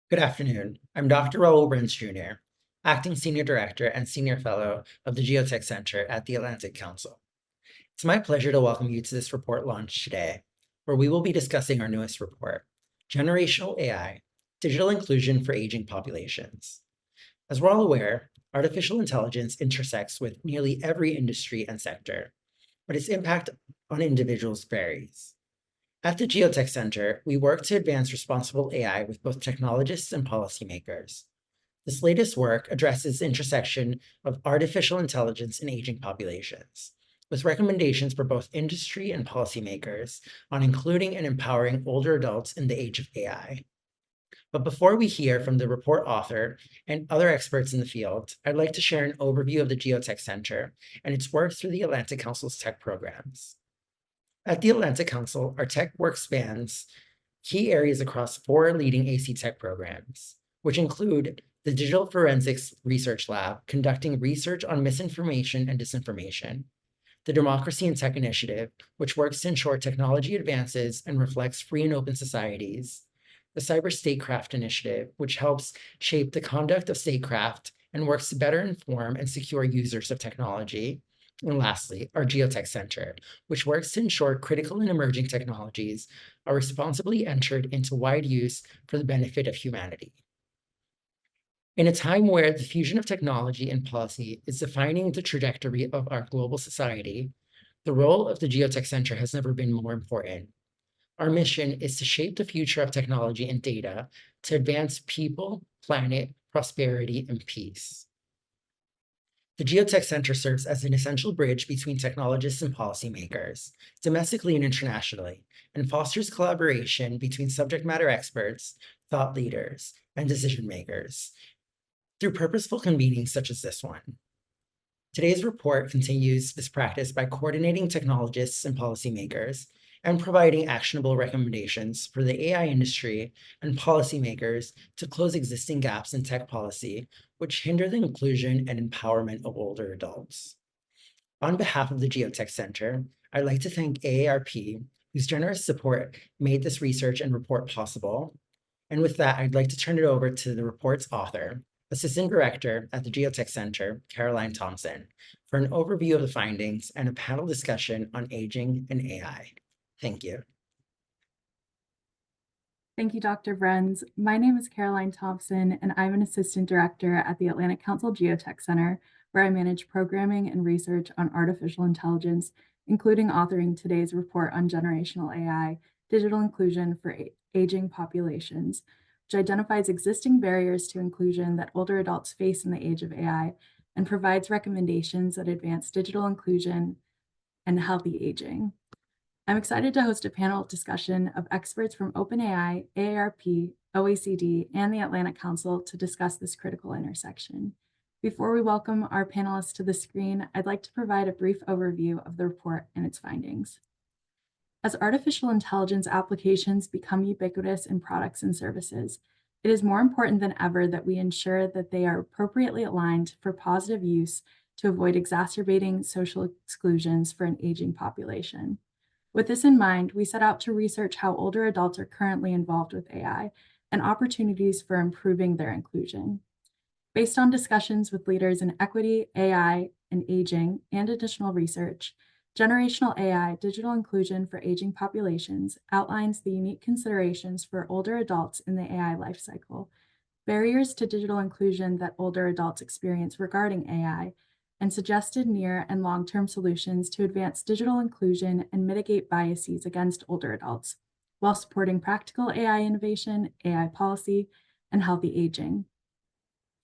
Good afternoon. I'm Dr. Raul Brins Jr., Acting Senior Director and Senior Fellow of the GeoTech Center at the Atlantic Council. It's my pleasure to welcome you to this report launch today, where we will be discussing our newest report, Generational AI, Digital Inclusion for Aging Populations. As we're all aware, artificial intelligence intersects with nearly every industry and sector, but its impact on individuals varies. At the GeoTech Center, we work to advance responsible AI with both technologists and policymakers. This latest work addresses the intersection of artificial intelligence and aging populations, with recommendations for both industry and policymakers on including and empowering older adults in the age of AI. But before we hear from the report author and other experts in the field, I'd like to share an overview of the GeoTech Center and its work through the Atlantic Council's tech programs. At the Atlantic Council, our tech work spans key areas across 4 leading AC Tech programs, which include the Digital Forensics Research Lab, conducting research on misinformation and disinformation, the Democracy in Tech Initiative, which works to ensure technology advances and reflects free and open societies, the Cyber Statecraft Initiative, which helps shape the conduct of statecraft and works to better inform and secure users of technology, and lastly, our GeoTech Center, which works to ensure critical and emerging technologies are responsibly entered into wide use for the benefit of humanity. In a time where the fusion of technology and policy is defining the trajectory of our global society, the role of the GeoTech Center has never been more important. Our mission is to shape the future of technology and data to advance people, planet, prosperity, and peace. The GeoTech Center serves as an essential bridge between technologists and policymakers, domestically and internationally, and fosters collaboration between subject matter experts, thought leaders, and decision makers through purposeful convenings such as this one. Today's report continues this practice by coordinating technologists and policymakers and providing actionable recommendations for the AI industry and policymakers to close existing gaps in tech policy, which hinder the inclusion and empowerment of older adults. On behalf of the GeoTech Center, I'd like to thank AARP, whose generous support made this research and report possible. And with that, I'd like to turn it over to the report's author, Assistant Director at the GeoTech Center, Caroline Thompson, for an overview of the findings and a panel discussion on aging and AI. Thank you. Thank you, Dr. Brenz. My name is Caroline Thompson, and I'm an Assistant Director at the Atlantic Council GeoTech Center, where I manage programming and research on artificial intelligence, including authoring today's report on generational AI, digital inclusion for aging populations, which identifies existing barriers to inclusion that older adults face in the age of AI and provides recommendations that advance digital inclusion and healthy aging. I'm excited to host a panel discussion of experts from OpenAI, AARP, OECD, and the Atlantic Council to discuss this critical intersection. Before we welcome our panelists to the screen, I'd like to provide a brief overview of the report and its findings. As artificial intelligence applications become ubiquitous in products and services, it is more important than ever that we ensure that they are appropriately aligned for positive use to avoid exacerbating social exclusions for an aging population. With this in mind, we set out to research how older adults are currently involved with AI and opportunities for improving their inclusion. Based on discussions with leaders in equity, AI, and aging, and additional research, Generational AI, Digital Inclusion for Aging Populations outlines the unique considerations for older adults in the AI lifecycle, barriers to digital inclusion that older adults experience regarding AI, and suggested near and long-term solutions to advance digital inclusion and mitigate biases against older adults, while supporting practical AI innovation, AI policy, and healthy aging.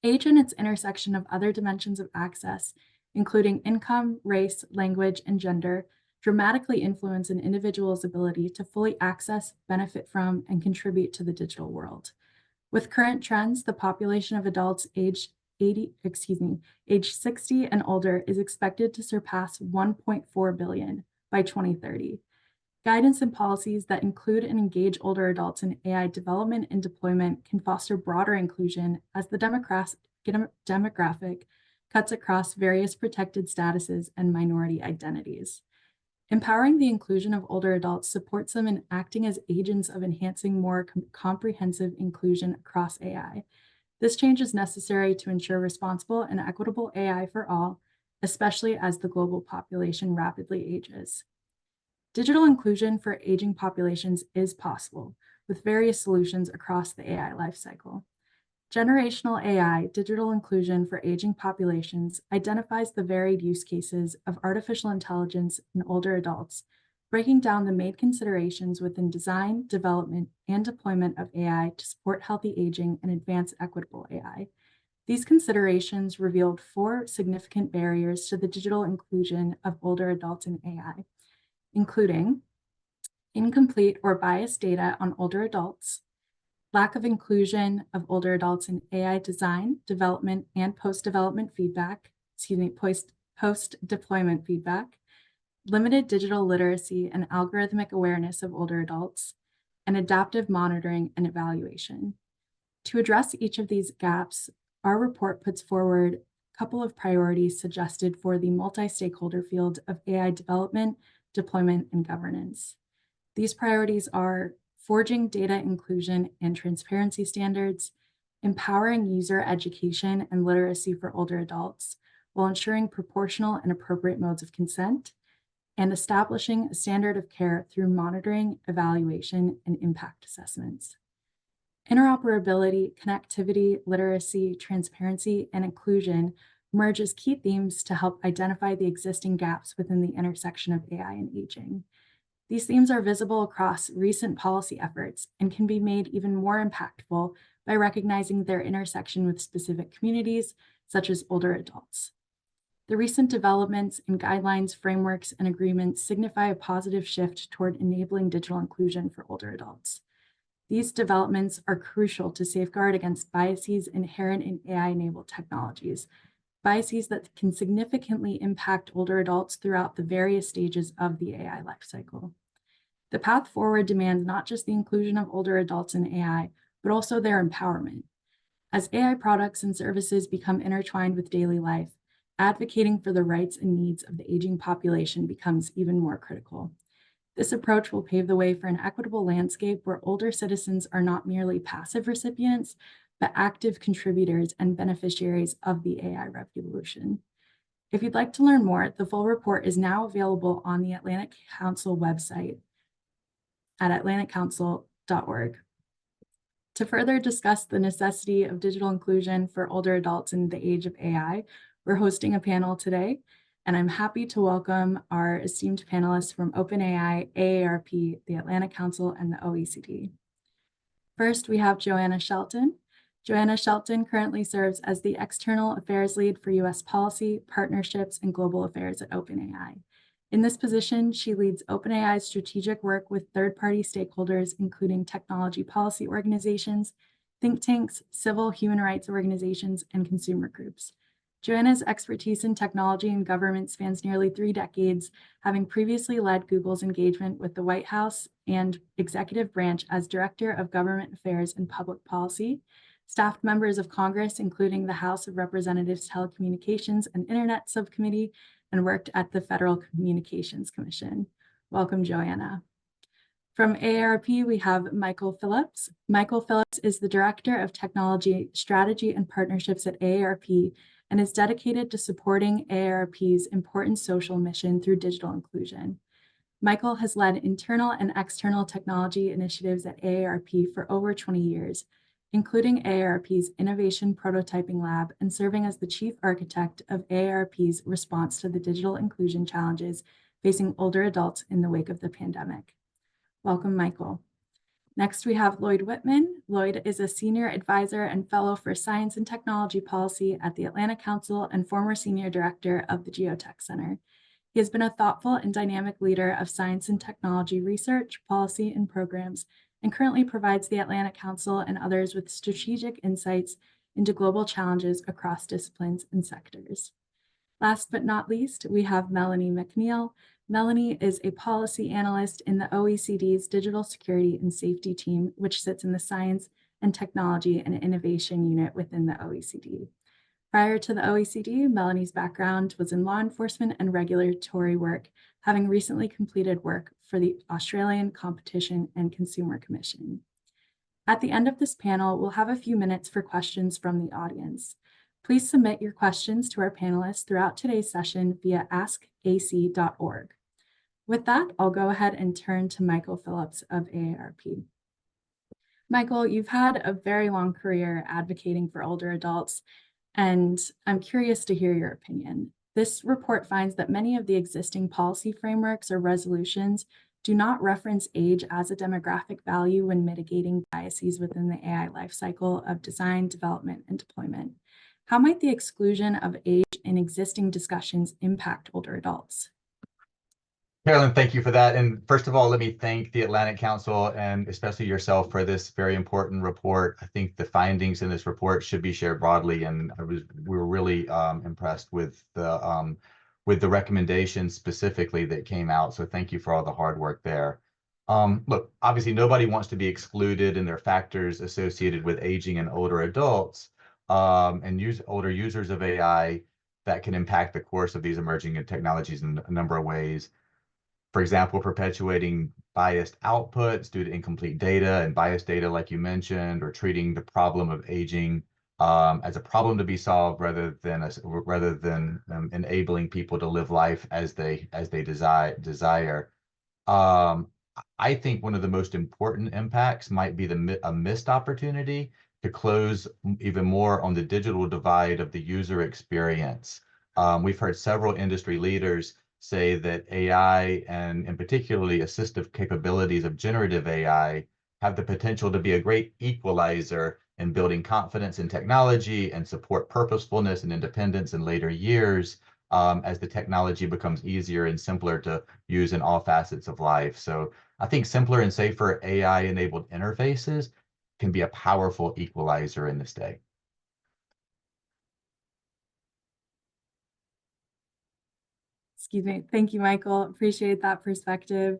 Age and its intersection of other dimensions of access, including income, race, language, and gender, dramatically influence an individual's ability to fully access, benefit from, and contribute to the digital world. With current trends, the population of adults aged age 60 and older is expected to surpass 1.4 billion by 2030. Guidance and policies that include and engage older adults in AI development and deployment can foster broader inclusion as the demographic cuts across various protected statuses and minority identities. Empowering the inclusion of older adults supports them in acting as agents of enhancing more comprehensive inclusion across AI. This change is necessary to ensure responsible and equitable AI for all, especially as the global population rapidly ages. Digital inclusion for aging populations is possible, with various solutions across the AI lifecycle. Generational AI, digital inclusion for aging populations, identifies the varied use cases of artificial intelligence in older adults, breaking down the main considerations within design, development, and deployment of AI to support healthy aging and advance equitable AI. These considerations revealed 4 significant barriers to the digital inclusion of older adults in AI, including incomplete or biased data on older adults, lack of inclusion of older adults in AI design, development, and post-deployment feedback, limited digital literacy and algorithmic awareness of older adults, and adaptive monitoring and evaluation. To address each of these gaps, our report puts forward a couple of priorities suggested for the multi-stakeholder field of AI development, deployment, and governance. These priorities are forging data inclusion and transparency standards, empowering user education and literacy for older adults, while ensuring proportional and appropriate modes of consent, and establishing a standard of care through monitoring, evaluation, and impact assessments. Interoperability, connectivity, literacy, transparency, and inclusion merge as key themes to help identify the existing gaps within the intersection of AI and aging. These themes are visible across recent policy efforts and can be made even more impactful by recognizing their intersection with specific communities, such as older adults. The recent developments in guidelines, frameworks, and agreements signify a positive shift toward enabling digital inclusion for older adults. These developments are crucial to safeguard against biases inherent in AI-enabled technologies, biases that can significantly impact older adults throughout the various stages of the AI lifecycle. The path forward demands not just the inclusion of older adults in AI, but also their empowerment. As AI products and services become intertwined with daily life, advocating for the rights and needs of the aging population becomes even more critical. This approach will pave the way for an equitable landscape where older citizens are not merely passive recipients, but active contributors and beneficiaries of the AI revolution. If you'd like to learn more, the full report is now available on the Atlantic Council website at atlanticcouncil.org. To further discuss the necessity of digital inclusion for older adults in the age of AI, we're hosting a panel today, and I'm happy to welcome our esteemed panelists from OpenAI, AARP, the Atlantic Council, and the OECD. First, we have Joanna Shelton. Joanna Shelton currently serves as the External Affairs Lead for U.S. Policy, Partnerships, and Global Affairs at OpenAI. In this position, she leads OpenAI's strategic work with third-party stakeholders, including technology policy organizations, think tanks, civil human rights organizations, and consumer groups. Joanna's expertise in technology and government spans nearly 3 decades, having previously led Google's engagement with the White House and executive branch as Director of Government Affairs and Public Policy, staffed members of Congress, including the House of Representatives Telecommunications and Internet Subcommittee, and worked at the Federal Communications Commission. Welcome, Joanna. From AARP, we have Michael Phillips. Michael Phillips is the Director of Technology, Strategy, and Partnerships at AARP and is dedicated to supporting AARP's important social mission through digital inclusion. Michael has led internal and external technology initiatives at AARP for over 20 years, including AARP's Innovation Prototyping Lab and serving as the chief architect of AARP's response to the digital inclusion challenges facing older adults in the wake of the pandemic. Welcome, Michael. Next, we have Lloyd Whitman. Lloyd is a senior advisor and fellow for science and technology policy at the Atlantic Council and former senior director of the GeoTech Center. He has been a thoughtful and dynamic leader of science and technology research, policy, and programs, and currently provides the Atlantic Council and others with strategic insights into global challenges across disciplines and sectors. Last but not least, we have Melanie McNeil. Melanie is a policy analyst in the OECD's Digital Security and Safety team, which sits in the Science and Technology and Innovation Unit within the OECD. Prior to the OECD, Melanie's background was in law enforcement and regulatory work, having recently completed work for the Australian Competition and Consumer Commission. At the end of this panel, we'll have a few minutes for questions from the audience. Please submit your questions to our panelists throughout today's session via askac.org. With that, I'll go ahead and turn to Michael Phillips of AARP. Michael, you've had a very long career advocating for older adults, and I'm curious to hear your opinion. This report finds that many of the existing policy frameworks or resolutions do not reference age as a demographic value when mitigating biases within the AI lifecycle of design, development, and deployment. How might the exclusion of age in existing discussions impact older adults? Carolyn, thank you for that. And first of all, let me thank the Atlantic Council and especially yourself for this very important report. I think the findings in this report should be shared broadly, and we were really impressed with the recommendations specifically that came out. So thank you for all the hard work there. Look, obviously nobody wants to be excluded, and there are factors associated with aging and older adults and older users of AI that can impact the course of these emerging technologies in a number of ways. For example, perpetuating biased outputs due to incomplete data and biased data, like you mentioned, or treating the problem of aging as a problem to be solved rather than enabling people to live life as they desire. I think one of the most important impacts might be a missed opportunity to close even more on the digital divide of the user experience. We've heard several industry leaders say that AI and particularly assistive capabilities of generative AI have the potential to be a great equalizer in building confidence in technology and support purposefulness and independence in later years as the technology becomes easier and simpler to use in all facets of life. So I think simpler and safer AI-enabled interfaces can be a powerful equalizer in this day. Excuse me. Thank you, Michael. Appreciate that perspective.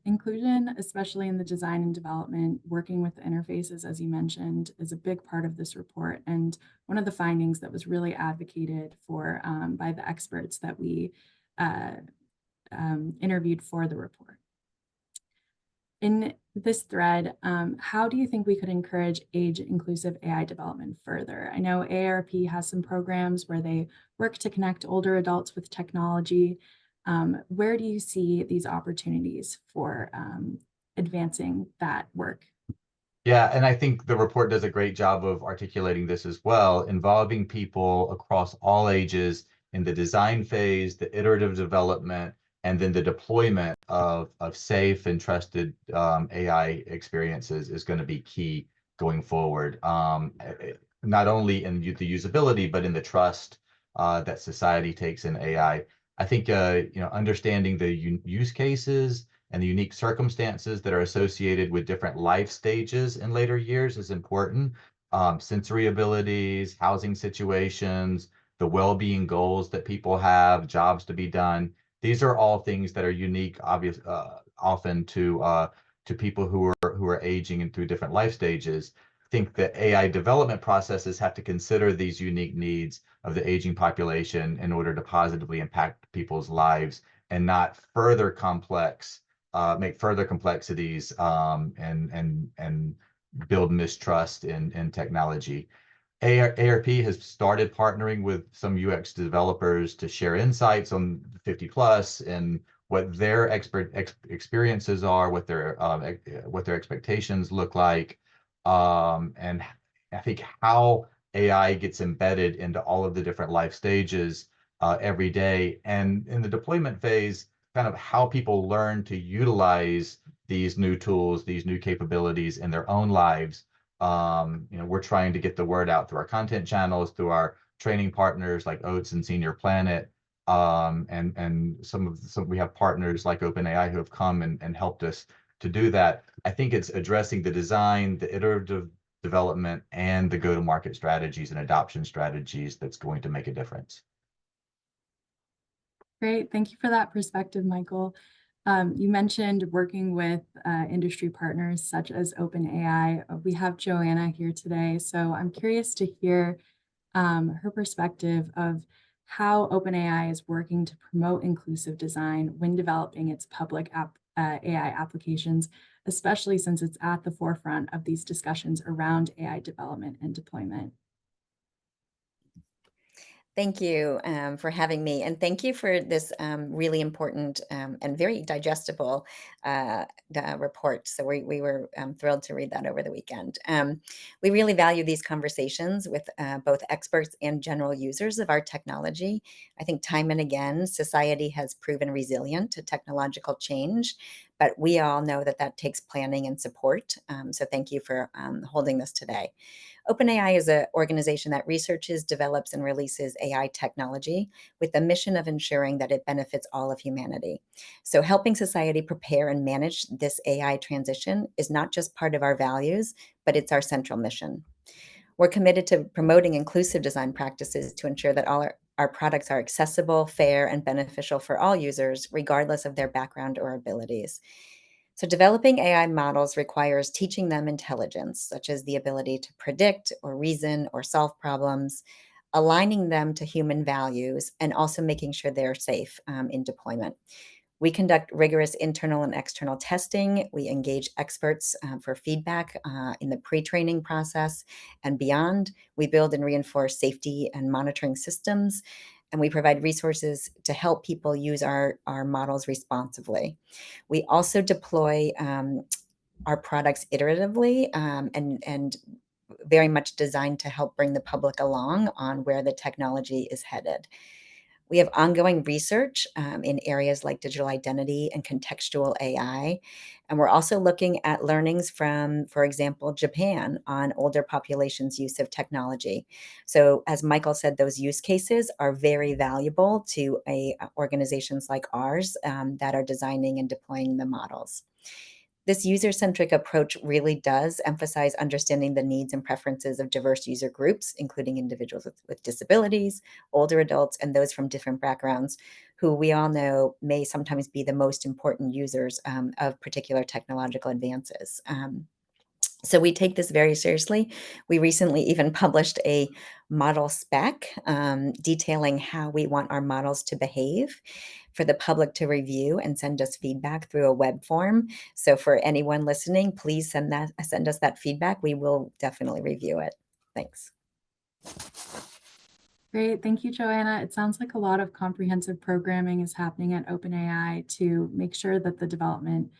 Inclusion, especially in the design and development, working with interfaces, as you mentioned, is a big part of this report. And one of the findings that was really advocated for by the experts that we interviewed for the report. In this thread, how do you think we could encourage age-inclusive AI development further? I know AARP has some programs where they work to connect older adults with technology. Where do you see these opportunities for advancing that work? Yeah, and I think the report does a great job of articulating this as well, involving people across all ages in the design phase, the iterative development, and then the deployment of safe and trusted AI experiences is going to be key going forward. Not only in the usability, but in the trust that society takes in AI. I think understanding the use cases and the unique circumstances that are associated with different life stages in later years is important. Sensory abilities, housing situations, the well-being goals that people have, jobs to be done. These are all things that are unique, often to people who are aging and through different life stages. I think that AI development processes have to consider these unique needs of the aging population in order to positively impact people's lives and not make further complexities and build mistrust in technology. AARP has started partnering with some UX developers to share insights on 50 plus and what their experiences are, what their expectations look like, and I think how AI gets embedded into all of the different life stages every day. And in the deployment phase, kind of how people learn to utilize these new tools, these new capabilities in their own lives. We're trying to get the word out through our content channels, through our training partners like Oats and Senior Planet, and we have partners like OpenAI who have come and helped us to do that. I think it's addressing the design, the iterative development, and the go-to-market strategies and adoption strategies that's going to make a difference. Great, thank you for that perspective, Michael. You mentioned working with industry partners such as OpenAI. We have Joanna here today, so I'm curious to hear her perspective of how OpenAI is working to promote inclusive design when developing its public AI applications, especially since it's at the forefront of these discussions around AI development and deployment. Thank you for having me, and thank you for this really important and very digestible report. So we were thrilled to read that over the weekend. We really value these conversations with both experts and general users of our technology. I think time and again, society has proven resilient to technological change, but we all know that that takes planning and support. So thank you for holding this today. OpenAI is an organization that researches, develops, and releases AI technology with the mission of ensuring that it benefits all of humanity. So, helping society prepare and manage this AI transition is not just part of our values, but it's our central mission. We're committed to promoting inclusive design practices to ensure that all our products are accessible, fair, and beneficial for all users, regardless of their background or abilities. So, developing AI models requires teaching them intelligence, such as the ability to predict or reason or solve problems, aligning them to human values, and also making sure they're safe in deployment. We conduct rigorous internal and external testing. We engage experts for feedback in the pre training process and beyond. We build and reinforce safety and monitoring systems, and we provide resources to help people use our models responsibly. We also deploy our products iteratively and very much designed to help bring the public along on where the technology is headed. We have ongoing research in areas like digital identity and contextual AI. And we're also looking at learnings from, for example, Japan on older populations' use of technology. So, as Michael said, those use cases are very valuable to organizations like ours that are designing and deploying the models. This user-centric approach really does emphasize understanding the needs and preferences of diverse user groups, including individuals with disabilities, older adults, and those from different backgrounds, who we all know may sometimes be the most important users of particular technological advances. So we take this very seriously. We recently even published a model spec detailing how we want our models to behave for the public to review and send us feedback through a web form. So for anyone listening, please send us that feedback. We will definitely review it. Thanks. Great. Thank you, Joanna. It sounds like a lot of comprehensive programming is happening at OpenAI to make sure that the development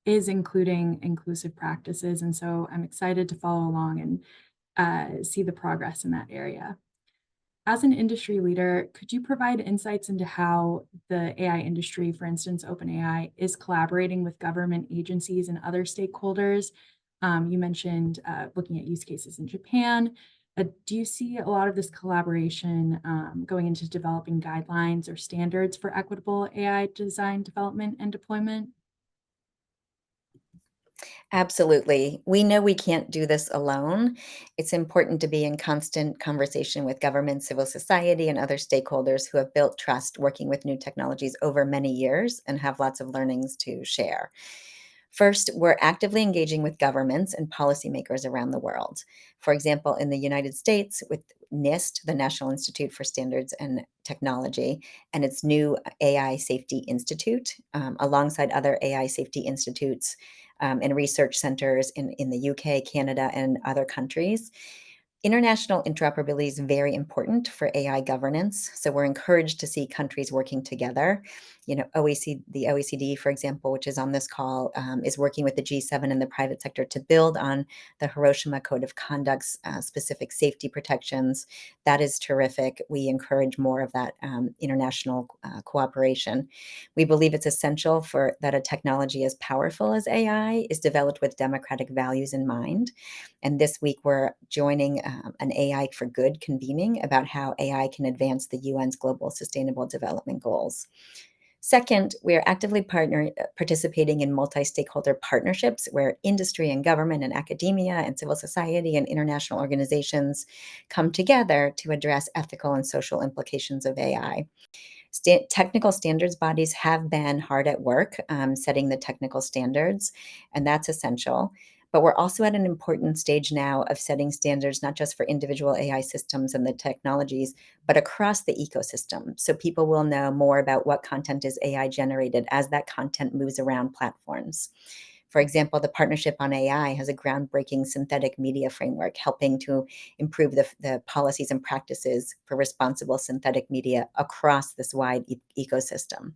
is including inclusive practices. And so I'm excited to follow along and see the progress in that area. As an industry leader, could you provide insights into how the AI industry, for instance, OpenAI, is collaborating with government agencies and other stakeholders? You mentioned looking at use cases in Japan. Do you see a lot of this collaboration going into developing guidelines or standards for equitable AI design, development, and deployment? Absolutely. We know we can't do this alone. It's important to be in constant conversation with government, civil society, and other stakeholders who have built trust working with new technologies over many years and have lots of learnings to share. First, we're actively engaging with governments and policymakers around the world. For example, in the United States, with NIST, the National Institute for Standards and Technology, and its new AI Safety Institute, alongside other AI safety institutes and research centers in the UK, Canada, and other countries. International interoperability is very important for AI governance. So we're encouraged to see countries working together. You know, the OECD, for example, which is on this call, is working with the G7 and the private sector to build on the Hiroshima Code of Conduct's specific safety protections. That is terrific. We encourage more of that international cooperation. We believe it's essential for that a technology as powerful as AI is developed with democratic values in mind. And this week, we're joining an AI for Good convening about how AI can advance the UN's Global Sustainable Development Goals. Second, we are actively participating in multi-stakeholder partnerships where industry and government and academia and civil society and international organizations come together to address ethical and social implications of AI. Technical standards bodies have been hard at work setting the technical standards, and that's essential. But we're also at an important stage now of setting standards, not just for individual AI systems and the technologies, but across the ecosystem. So people will know more about what content is AI generated as that content moves around platforms. For example, the Partnership on AI has a groundbreaking synthetic media framework helping to improve the policies and practices for responsible synthetic media across this wide ecosystem.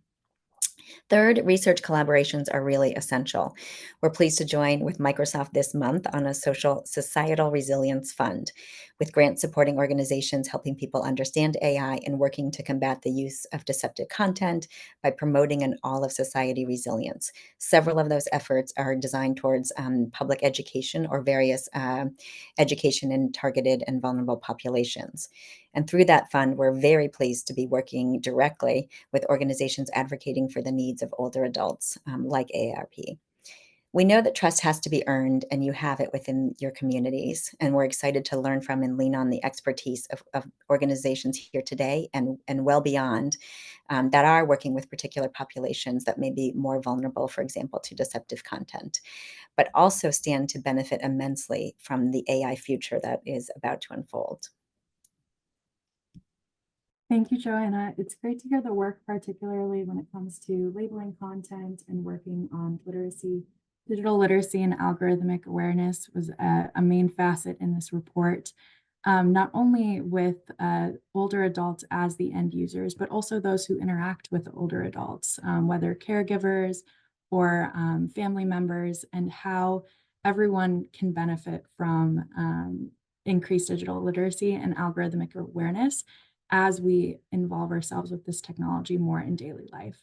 Third, research collaborations are really essential. We're pleased to join with Microsoft this month on a societal resilience fund, with grants supporting organizations helping people understand AI and working to combat the use of deceptive content by promoting an all of society resilience. Several of those efforts are designed towards public education or various education in targeted and vulnerable populations. And through that fund, we're very pleased to be working directly with organizations advocating for the needs of older adults like AARP. We know that trust has to be earned, and you have it within your communities. And we're excited to learn from and lean on the expertise of organizations here today and well beyond that are working with particular populations that may be more vulnerable, for example, to deceptive content, but also stand to benefit immensely from the AI future that is about to unfold. Thank you, Joanna. It's great to hear the work, particularly when it comes to labeling content and working on literacy. Digital literacy and algorithmic awareness was a main facet in this report, not only with older adults as the end users, but also those who interact with older adults, whether caregivers or family members, and how everyone can benefit from increased digital literacy and algorithmic awareness as we involve ourselves with this technology more in daily life.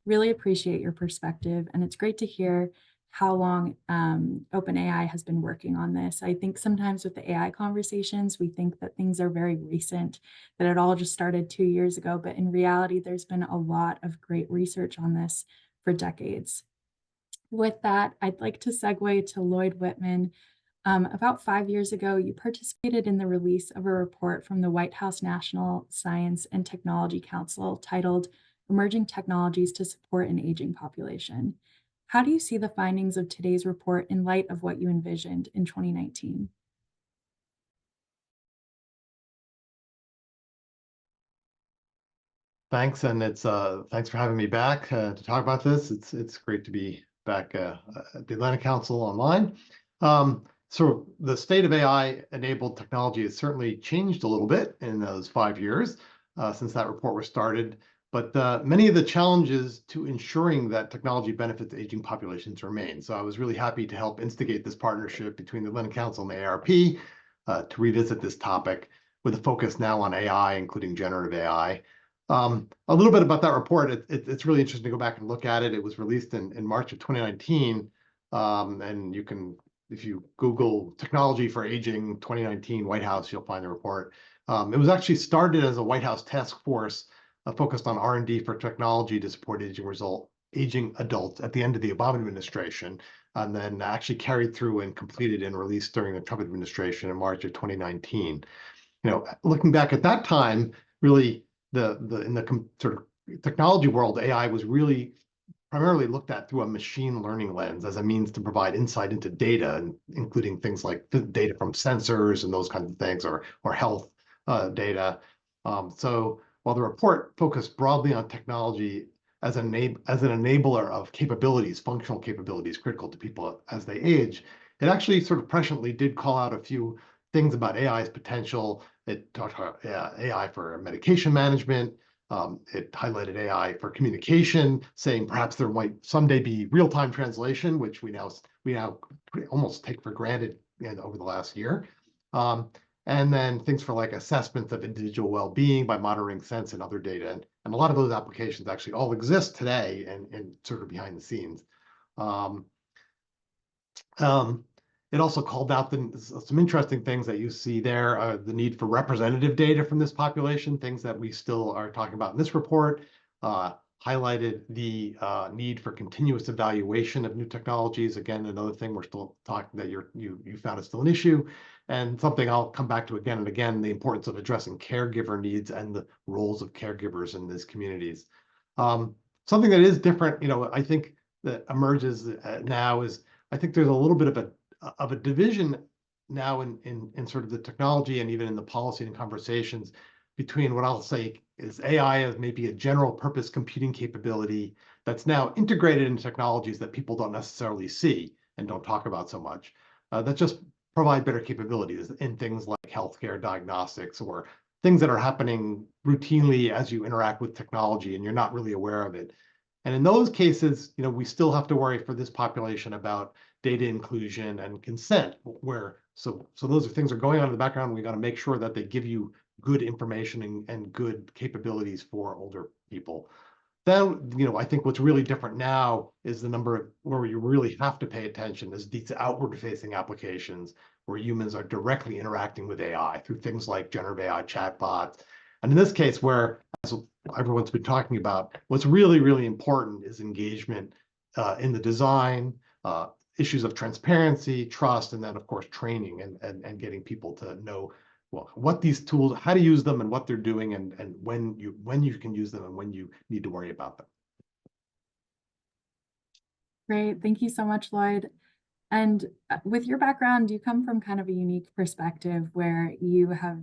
Really appreciate your perspective, and it's great to hear how long OpenAI has been working on this. I think sometimes with the AI conversations, we think that things are very recent, that it all just started 2 years ago, but in reality, there's been a lot of great research on this for decades. With that, I'd like to segue to Lloyd Whitman. About 5 years ago, you participated in the release of a report from the White House National Science and Technology Council titled Emerging Technologies to Support an Aging Population. How do you see the findings of today's report in light of what you envisioned in 2019? Thanks, and thanks for having me back to talk about this. It's great to be back at the Atlanta Council online. So the state of AI-enabled technology has certainly changed a little bit in those 5 years since that report was started. But many of the challenges to ensuring that technology benefits aging populations remain. So I was really happy to help instigate this partnership between the Atlanta Council and the AARP to revisit this topic with a focus now on AI, including generative AI. A little bit about that report. It's really interesting to go back and look at it. It was released in March of 2019, and you can, if you Google technology for aging 2019 White House, you'll find the report. It was actually started as a White House task force focused on R&D for technology to support aging adults at the end of the Obama administration, and then actually carried through and completed and released during the Trump administration in March of 2019. Looking back at that time, really in the sort of technology world, AI was really primarily looked at through a machine learning lens as a means to provide insight into data, including things like data from sensors and those kinds of things, or health data. So while the report focused broadly on technology as an enabler of capabilities, functional capabilities critical to people as they age, it actually sort of presciently did call out a few things about AI's potential. It talked about AI for medication management. It highlighted AI for communication, saying perhaps there might someday be real-time translation, which we now almost take for granted over the last year. And then things for like assessments of individual well-being by monitoring sense and other data. And a lot of those applications actually all exist today and sort of behind the scenes. It also called out some interesting things that you see there, the need for representative data from this population, things that we still are talking about in this report, highlighted the need for continuous evaluation of new technologies. Again, another thing we're still talking that you found is still an issue, and something I'll come back to again and again, the importance of addressing caregiver needs and the roles of caregivers in these communities. Something that is different, I think that emerges now is, I think there's a little bit of of a division now in sort of the technology and even in the policy and conversations between what I'll say is AI as maybe a general purpose computing capability that's now integrated in technologies that people don't necessarily see and don't talk about so much, that just provide better capabilities in things like healthcare diagnostics or things that are happening routinely as you interact with technology and you're not really aware of it. And in those cases, we still have to worry for this population about data inclusion and consent, where so those are things are going on in the background. We got to make sure that they give you good information and good capabilities for older people. Then, I think what's really different now is the number of where you really have to pay attention is these outward facing applications where humans are directly interacting with AI through things like generative AI chatbots. And in this case, where as everyone's been talking about, what's really, really important is engagement in the design, issues of transparency, trust, and then of course training and getting people to know what these tools, how to use them and what they're doing and when you can use them and when you need to worry about them. Great. Thank you so much, Lloyd. And with your background, you come from kind of a unique perspective where you have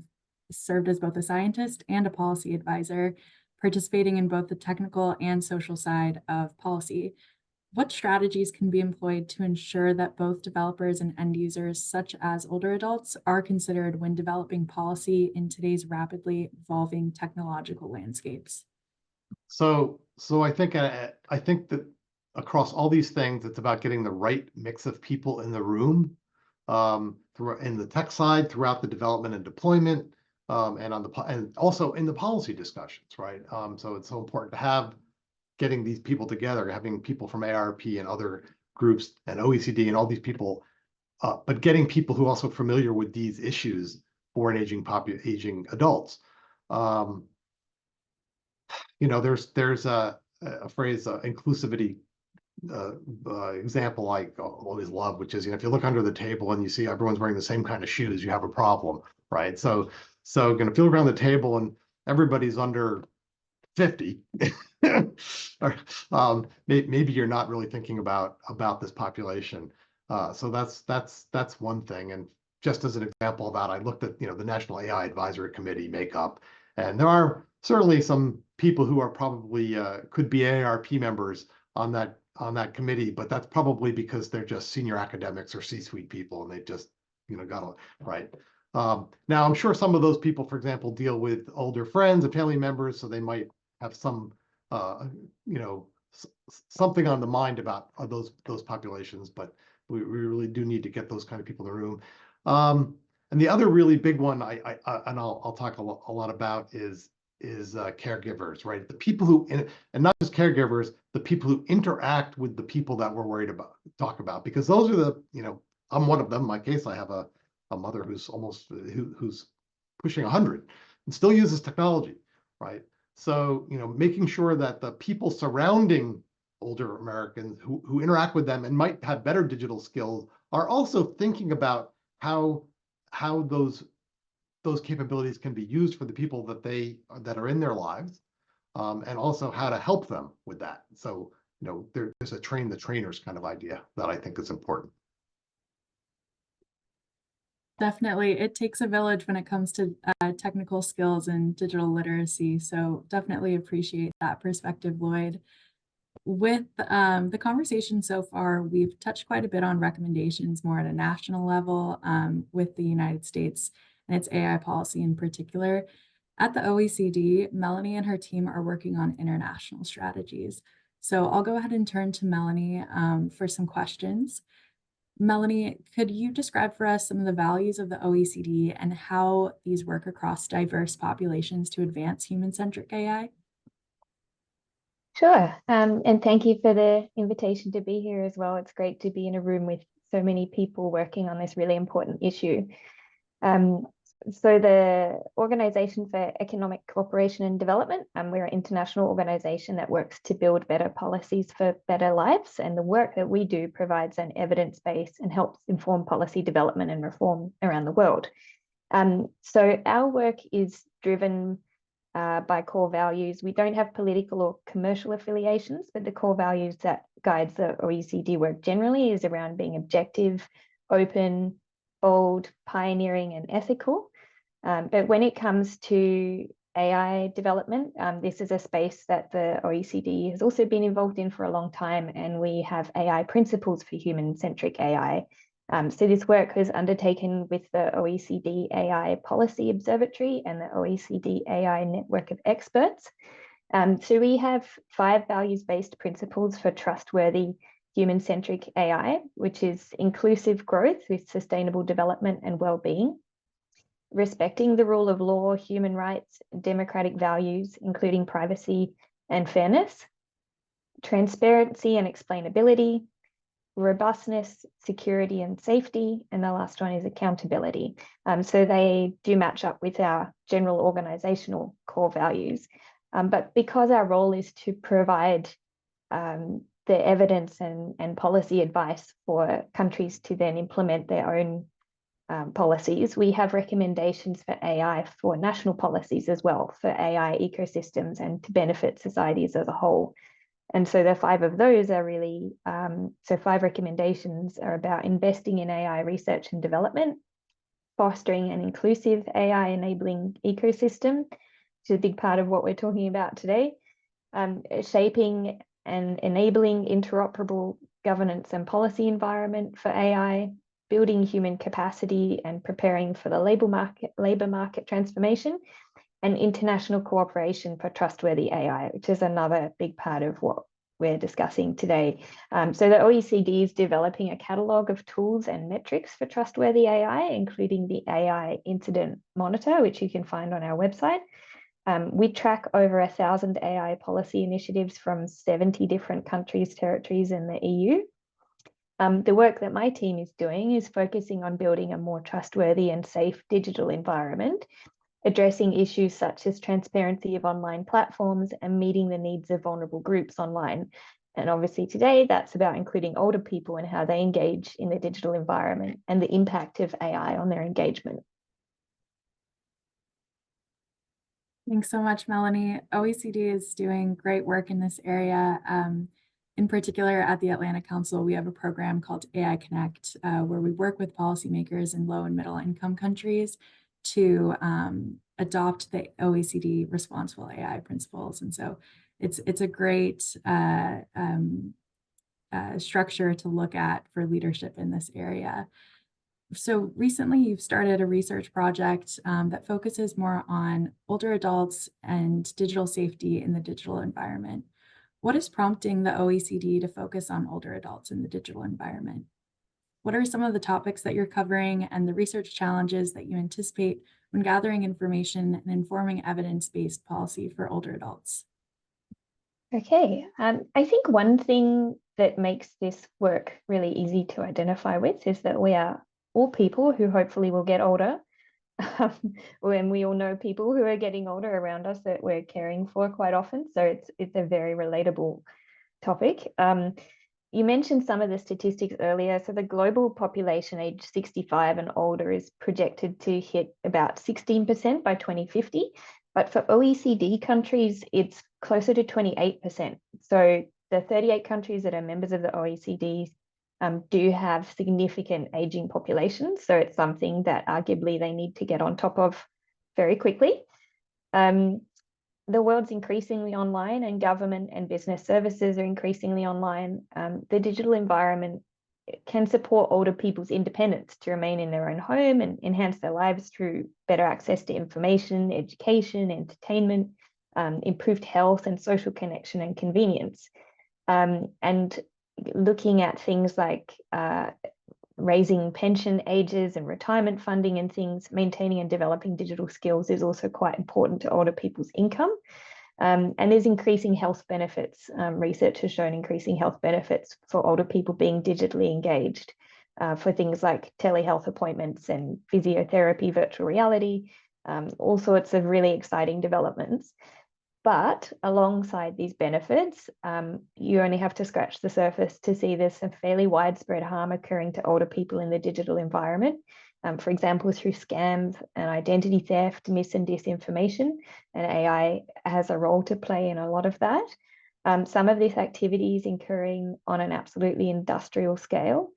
served as both a scientist and a policy advisor, participating in both the technical and social side of policy. What strategies can be employed to ensure that both developers and end users, such as older adults, are considered when developing policy in today's rapidly evolving technological landscapes? So I think that across all these things, it's about getting the right mix of people in the room, in the tech side, throughout the development and deployment, and also in the policy discussions, right? So it's so important to have getting these people together, having people from ARP and other groups and OECD and all these people, but getting people who are also familiar with these issues for an aging adults. There's a phrase, inclusivity example I always love, which is, if you look under the table and you see everyone's wearing the same kind of shoes, you have a problem, right? So if you look around the table and everybody's under 50, or maybe you're not really thinking about this population. So that's one thing. And just as an example of that, I looked at the National AI Advisory Committee makeup, and there are certainly some people who are probably could be AARP members on that committee, but that's probably because they're just senior academics or C-suite people, and they just got to right. Now, I'm sure some of those people, for example, deal with older friends and family members, so they might have some, something on the mind about those populations. But we really do need to get those kind of people in the room. And the other really big one I'll talk a lot about is caregivers, right? The people who, and not just caregivers, the people who interact with the people that we're worried about, talk about, because those are I'm one of them. In my case, I have a mother who's who's pushing 100 and still uses technology, right? So, making sure that the people surrounding older Americans who interact with them and might have better digital skills are also thinking about how those capabilities can be used for the people that are in their lives, and also how to help them with that. So, there's a train the trainers kind of idea that I think is important. Definitely. It takes a village when it comes to technical skills and digital literacy. So definitely appreciate that perspective, Lloyd. With the conversation so far, we've touched quite a bit on recommendations more at a national level with the United States and its AI policy in particular. At the OECD, Melanie and her team are working on international strategies. So I'll go ahead and turn to Melanie for some questions. Melanie, could you describe for us some of the values of the OECD and how these work across diverse populations to advance human-centric AI? Sure. And thank you for the invitation to be here as well. It's great to be in a room with so many people working on this really important issue. So the Organization for Economic Cooperation and Development, we're an international organization that works to build better policies for better lives. And the work that we do provides an evidence base and helps inform policy development and reform around the world. So our work is driven by core values. We don't have political or commercial affiliations, but the core values that guides the OECD work generally is around being objective, open, bold, pioneering, and ethical. But when it comes to AI development, this is a space that the OECD has also been involved in for a long time, and we have AI principles for human-centric AI. So this work was undertaken with the OECD AI Policy Observatory and the OECD AI Network of Experts. So we have 5 values-based principles for trustworthy human-centric AI, which is inclusive growth with sustainable development and well-being, respecting the rule of law, human rights, democratic values, including privacy and fairness, transparency and explainability, robustness, security and safety, and the last one is accountability. So they do match up with our general organizational core values. But because our role is to provide the evidence and policy advice for countries to then implement their own policies, we have recommendations for AI for national policies as well, for AI ecosystems and to benefit societies as a whole. And so the 5 of those are really, so 5 recommendations are about investing in AI research and development, fostering an inclusive AI enabling ecosystem, which is a big part of what we're talking about today, shaping and enabling interoperable governance and policy environment for AI, building human capacity and preparing for the labor market transformation, and international cooperation for trustworthy AI, which is another big part of what we're discussing today. So the OECD is developing a catalogue of tools and metrics for trustworthy AI, including the AI Incident Monitor, which you can find on our website. We track over 1,000 AI policy initiatives from 70 different countries, territories, and the EU. The work that my team is doing is focusing on building a more trustworthy and safe digital environment, addressing issues such as transparency of online platforms and meeting the needs of vulnerable groups online. And obviously today, that's about including older people and how they engage in the digital environment and the impact of AI on their engagement. Thanks so much, Melanie. OECD is doing great work in this area. In particular, at the Atlanta Council, we have a program called AI Connect, where we work with policymakers in low and middle income countries to adopt the OECD responsible AI principles. And so it's a great structure to look at for leadership in this area. So recently you've started a research project that focuses more on older adults and digital safety in the digital environment. What is prompting the OECD to focus on older adults in the digital environment? What are some of the topics that you're covering and the research challenges that you anticipate when gathering information and informing evidence-based policy for older adults? Okay, I think one thing that makes this work really easy to identify with is that we are all people who hopefully will get older. When we all know people who are getting older around us that we're caring for quite often. So it's a very relatable topic. You mentioned some of the statistics earlier. So the global population aged 65 and older is projected to hit about 16% by 2050. But for OECD countries, it's closer to 28%. So the 38 countries that are members of the OECD do have significant aging populations. So it's something that arguably they need to get on top of very quickly. The world's increasingly online and government and business services are increasingly online. The digital environment can support older people's independence to remain in their own home and enhance their lives through better access to information, education, entertainment, improved health and social connection and convenience. And looking at things like raising pension ages and retirement funding and things, maintaining and developing digital skills is also quite important to older people's income. And there's increasing health benefits. Research has shown increasing health benefits for older people being digitally engaged for things like telehealth appointments and physiotherapy, virtual reality, all sorts of really exciting developments. But alongside these benefits, you only have to scratch the surface to see there's some fairly widespread harm occurring to older people in the digital environment. For example, through scams and identity theft, mis and disinformation, and AI has a role to play in a lot of that. Some of this activity is occurring on an absolutely industrial scale.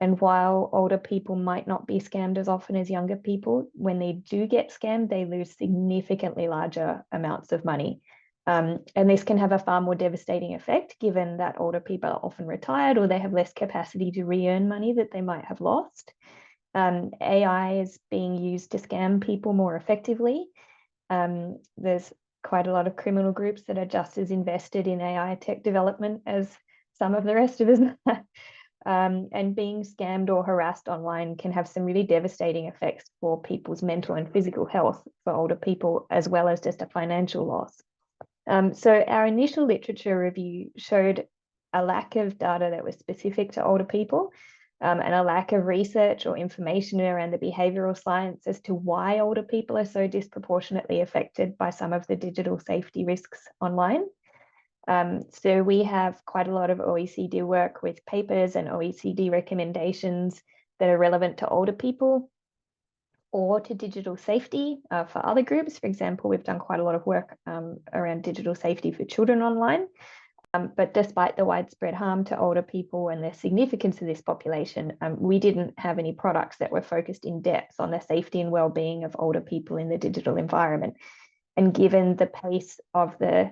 And while older people might not be scammed as often as younger people, when they do get scammed, they lose significantly larger amounts of money. And this can have a far more devastating effect, given that older people are often retired or they have less capacity to re-earn money that they might have lost. AI is being used to scam people more effectively. There's quite a lot of criminal groups that are just as invested in AI tech development as some of the rest of us. And being scammed or harassed online can have some really devastating effects for people's mental and physical health for older people, as well as just a financial loss. So our initial literature review showed a lack of data that was specific to older people, and a lack of research or information around the behavioral science as to why older people are so disproportionately affected by some of the digital safety risks online. So we have quite a lot of OECD work with papers and OECD recommendations that are relevant to older people or to digital safety for other groups. For example, we've done quite a lot of work around digital safety for children online. But despite the widespread harm to older people and the significance of this population, we didn't have any products that were focused in depth on the safety and well-being of older people in the digital environment. And given the pace of the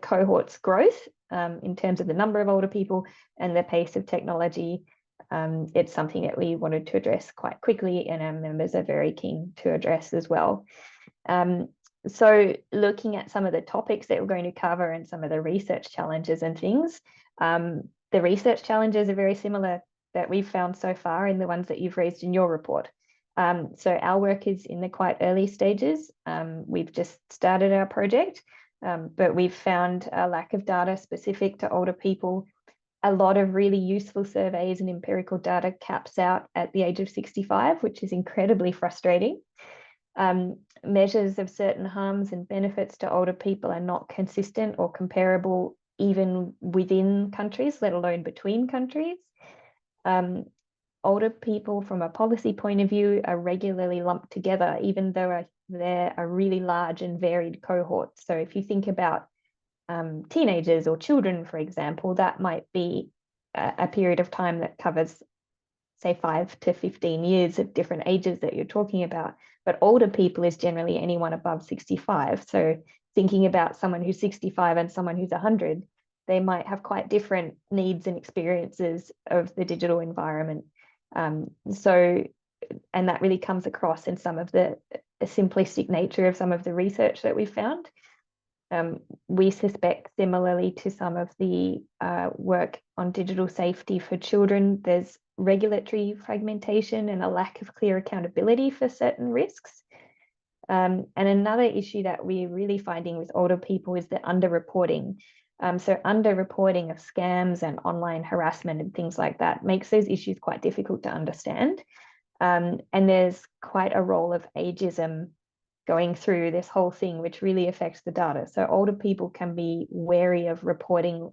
cohort's growth in terms of the number of older people and the pace of technology, it's something that we wanted to address quite quickly, and our members are very keen to address as well. So looking at some of the topics that we're going to cover and some of the research challenges and things, the research challenges are very similar that we've found so far in the ones that you've raised in your report. So our work is in the quite early stages. We've just started our project, but we've found a lack of data specific to older people. A lot of really useful surveys and empirical data caps out at the age of 65, which is incredibly frustrating. Measures of certain harms and benefits to older people are not consistent or comparable even within countries, let alone between countries. Older people from a policy point of view are regularly lumped together, even though they're a really large and varied cohort. So if you think about teenagers or children, for example, that might be a period of time that covers, say, 5 to 15 years of different ages that you're talking about. But older people is generally anyone above 65. So thinking about someone who's 65 and someone who's 100, they might have quite different needs and experiences of the digital environment. And that really comes across in some of the simplistic nature of some of the research that we found. We suspect, similarly to some of the work on digital safety for children, there's regulatory fragmentation and a lack of clear accountability for certain risks. And another issue that we're really finding with older people is the underreporting. So underreporting of scams and online harassment and things like that makes those issues quite difficult to understand. And there's quite a role of ageism going through this whole thing, which really affects the data. So older people can be wary of reporting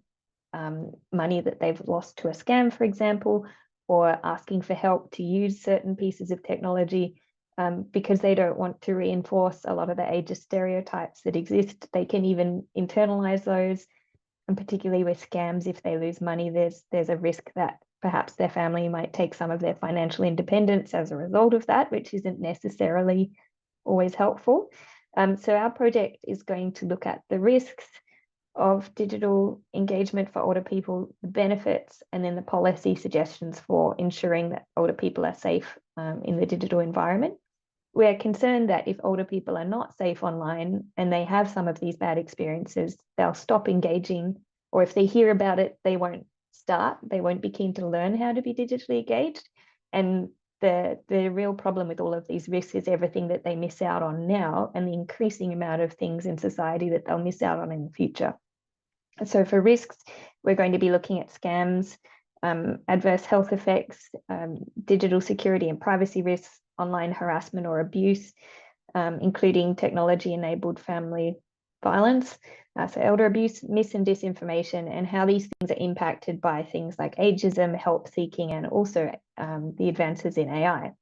money that they've lost to a scam, for example, or asking for help to use certain pieces of technology because they don't want to reinforce a lot of the ageist stereotypes that exist. They can even internalize those, and particularly with scams, if they lose money, there's a risk that perhaps their family might take some of their financial independence as a result of that, which isn't necessarily always helpful. So our project is going to look at the risks of digital engagement for older people, the benefits, and then the policy suggestions for ensuring that older people are safe in the digital environment. We're concerned that if older people are not safe online and they have some of these bad experiences, they'll stop engaging, or if they hear about it, they won't start. They won't be keen to learn how to be digitally engaged. And the real problem with all of these risks is everything that they miss out on now and the increasing amount of things in society that they'll miss out on in the future. So for risks, we're going to be looking at scams, adverse health effects, digital security and privacy risks, online harassment or abuse, including technology-enabled family violence, so elder abuse, mis and disinformation, and how these things are impacted by things like ageism, help seeking, and also the advances in AI.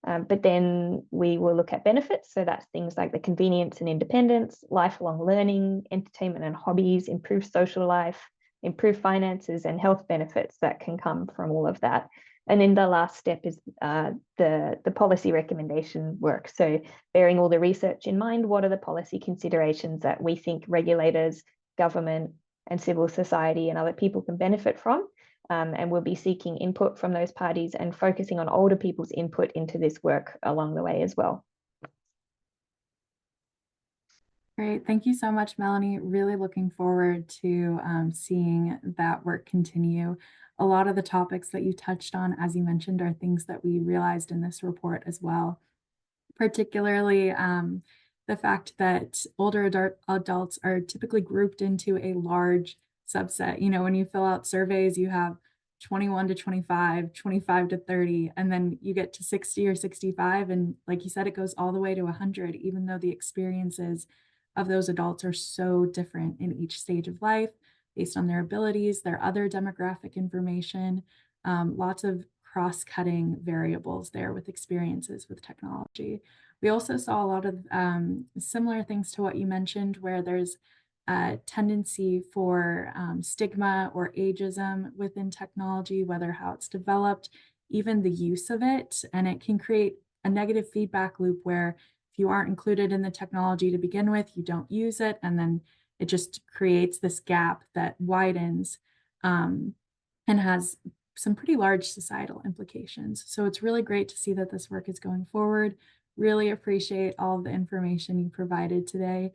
But then we will look at benefits. So that's things like the convenience and independence, lifelong learning, entertainment and hobbies, improved social life, improved finances and health benefits that can come from all of that. And then the last step is the policy recommendation work. So bearing all the research in mind, what are the policy considerations that we think regulators, government, and civil society and other people can benefit from? And we'll be seeking input from those parties and focusing on older people's input into this work along the way as well. Great. Thank you so much, Melanie. Really looking forward to seeing that work continue. A lot of the topics that you touched on, as you mentioned, are things that we realized in this report as well, particularly the fact that older adults are typically grouped into a large subset. You know, when you fill out surveys, you have 21 to 25, 25 to 30, and then you get to 60 or 65. And like you said, it goes all the way to 100, even though the experiences of those adults are so different in each stage of life based on their abilities, their other demographic information, lots of cross-cutting variables there with experiences with technology. We also saw a lot of similar things to what you mentioned, where there's a tendency for stigma or ageism within technology, whether how it's developed, even the use of it, and it can create a negative feedback loop where if you aren't included in the technology to begin with, you don't use it, and then it just creates this gap that widens and has some pretty large societal implications. So it's really great to see that this work is going forward. Really appreciate all the information you provided today.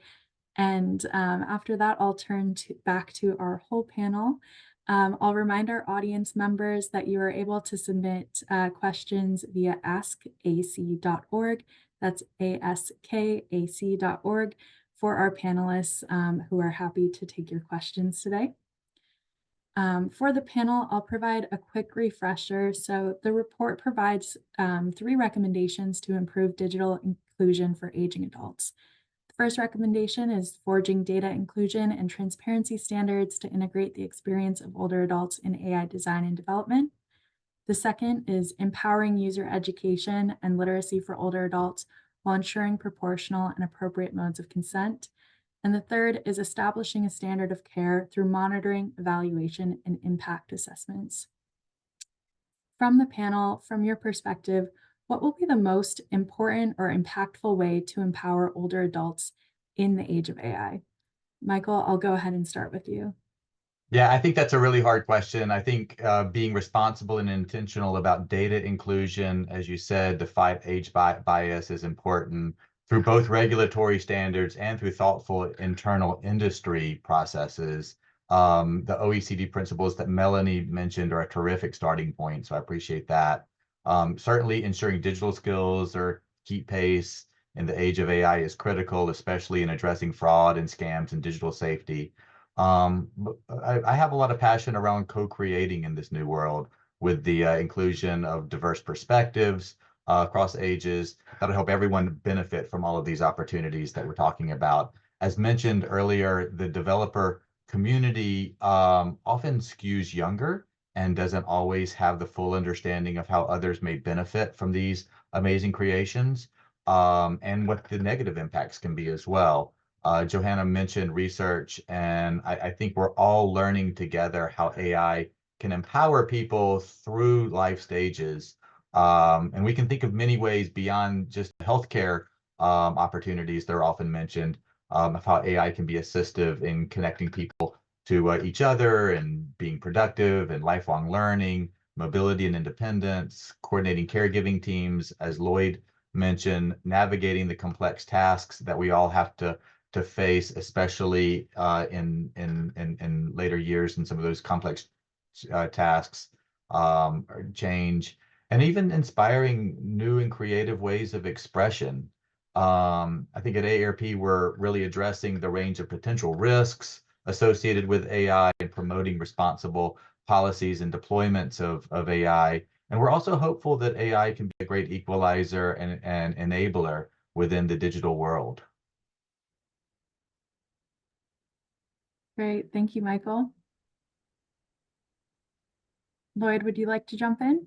And after that, I'll turn back to our whole panel. I'll remind our audience members that you are able to submit questions via askac.org. That's askac.org for our panelists who are happy to take your questions today. For the panel, I'll provide a quick refresher. So the report provides 3 recommendations to improve digital inclusion for aging adults. The first recommendation is forging data inclusion and transparency standards to integrate the experience of older adults in AI design and development. The second is empowering user education and literacy for older adults while ensuring proportional and appropriate modes of consent. And the third is establishing a standard of care through monitoring, evaluation, and impact assessments. From the panel, from your perspective, what will be the most important or impactful way to empower older adults in the age of AI? Michael, I'll go ahead and start with you. Yeah, I think that's a really hard question. I think being responsible and intentional about data inclusion, as you said, to fight age bias is important through both regulatory standards and through thoughtful internal industry processes. The OECD principles that Melanie mentioned are a terrific starting point, so I appreciate that. Certainly ensuring digital skills or keep pace in the age of AI is critical, especially in addressing fraud and scams and digital safety. I have a lot of passion around co-creating in this new world with the inclusion of diverse perspectives across ages that'll help everyone benefit from all of these opportunities that we're talking about. As mentioned earlier, the developer community often skews younger and doesn't always have the full understanding of how others may benefit from these amazing creations and what the negative impacts can be as well. Johanna mentioned research, and I think we're all learning together how AI can empower people through life stages. And we can think of many ways beyond just healthcare opportunities that are often mentioned of how AI can be assistive in connecting people to each other and being productive and lifelong learning, mobility and independence, coordinating caregiving teams, as Lloyd mentioned, navigating the complex tasks that we all have to face, especially in later years, and some of those complex tasks change, and even inspiring new and creative ways of expression. I think at AARP, we're really addressing the range of potential risks associated with AI and promoting responsible policies and deployments of AI. And we're also hopeful that AI can be a great equalizer and enabler within the digital world. Great. Thank you, Michael. Lloyd, would you like to jump in?